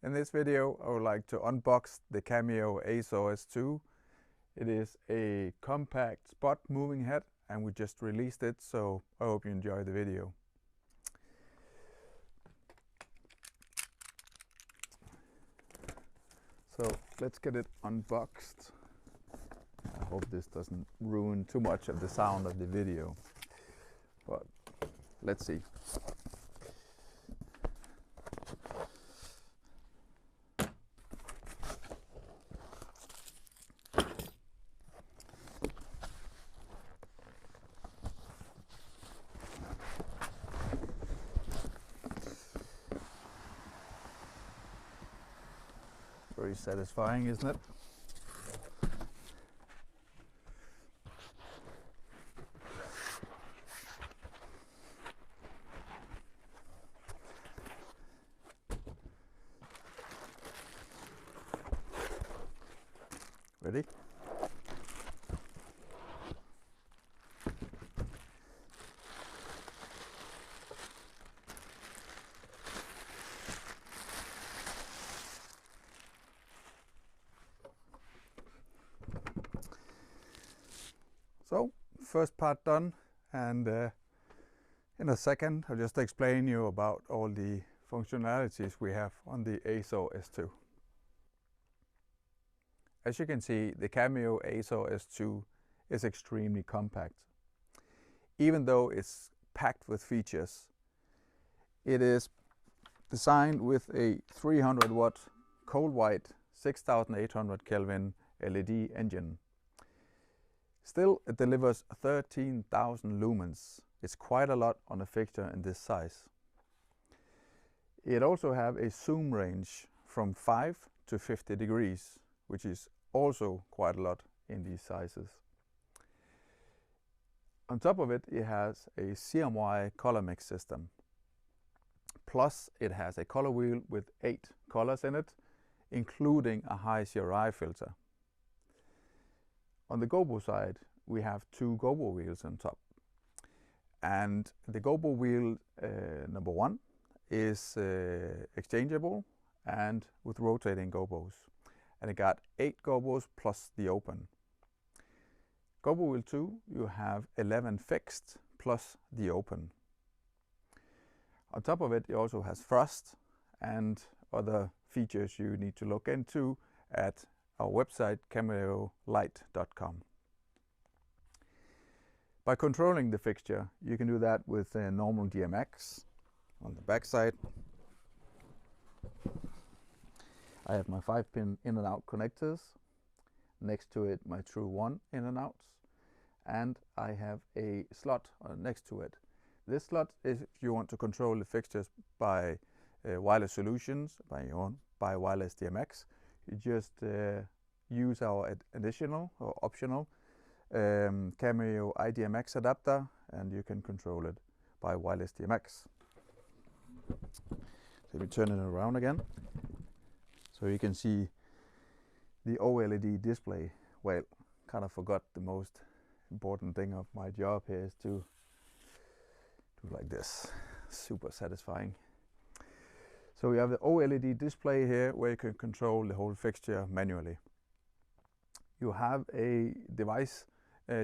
In this video I would like to unbox the Cameo AZOR S2. It is a compact spot moving head and we just released it, so I hope you enjoy the video. So let's get it unboxed. I hope this doesn't ruin too much of the sound of the video, but let's see. Very satisfying, isn't it? Ready? So, first part done, and in a second I'll just explain you about all the functionalities we have on the AZOR S2. As you can see, the Cameo AZOR S2 is extremely compact. Even though it's packed with features, it is designed with a 300 watt cold white 6800 Kelvin LED engine. Still, it delivers 13,000 lumens. It's quite a lot on a fixture in this size. It also has a zoom range from 5 to 50 degrees, which is also quite a lot in these sizes. On top of it, it has a CMY color mix system. Plus, it has a color wheel with 8 colors in it, including a high CRI filter. On the gobo side, we have 2 gobo wheels on top. And the gobo wheel number 1 is exchangeable and with rotating gobos. And it got 8 gobos plus the open. Gobo wheel 2, you have 11 fixed plus the open. On top of it, it also has thrust and other features you need to look into at our website cameolight.com. By controlling the fixture, you can do that with a normal DMX. On the back side, I have my 5-pin in and out connectors. Next to it, my True 1 in and outs. And I have a slot next to it. This slot is if you want to control the fixtures by wireless solutions, by wireless DMX. You just use our additional or optional Cameo IDMX adapter, and you can control it by wireless DMX. So we turn it around again, so you can see the OLED display. Well, kind of forgot the most important thing of my job here is to do like this. Super satisfying. So we have the OLED display here where you can control the whole fixture manually. You have a device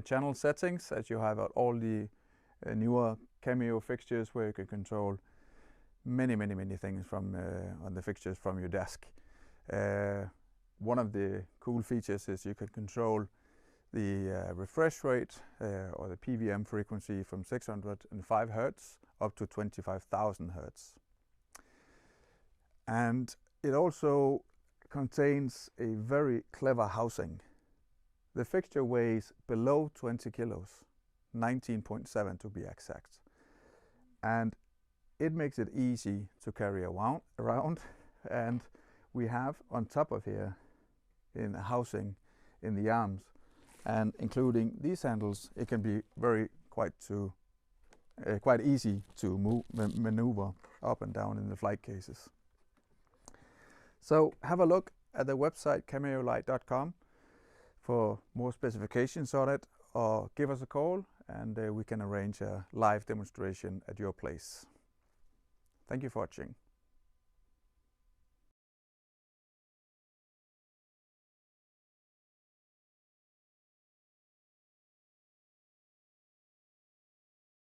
channel settings as you have at all the newer Cameo fixtures, where you can control many things from on the fixtures from your desk. One of the cool features is you can control the refresh rate or the PWM frequency from 605 Hz up to 25,000 Hz. And it also contains a very clever housing. The fixture weighs below 20 kilos, 19.7 to be exact. And it makes it easy to carry around. And we have on top of here in a housing in the arms, and including these handles, it can be quite easy to maneuver up and down in the flight cases. So have a look at the website cameolight.com for more specifications on it, or give us a call and we can arrange a live demonstration at your place. Thank you for watching.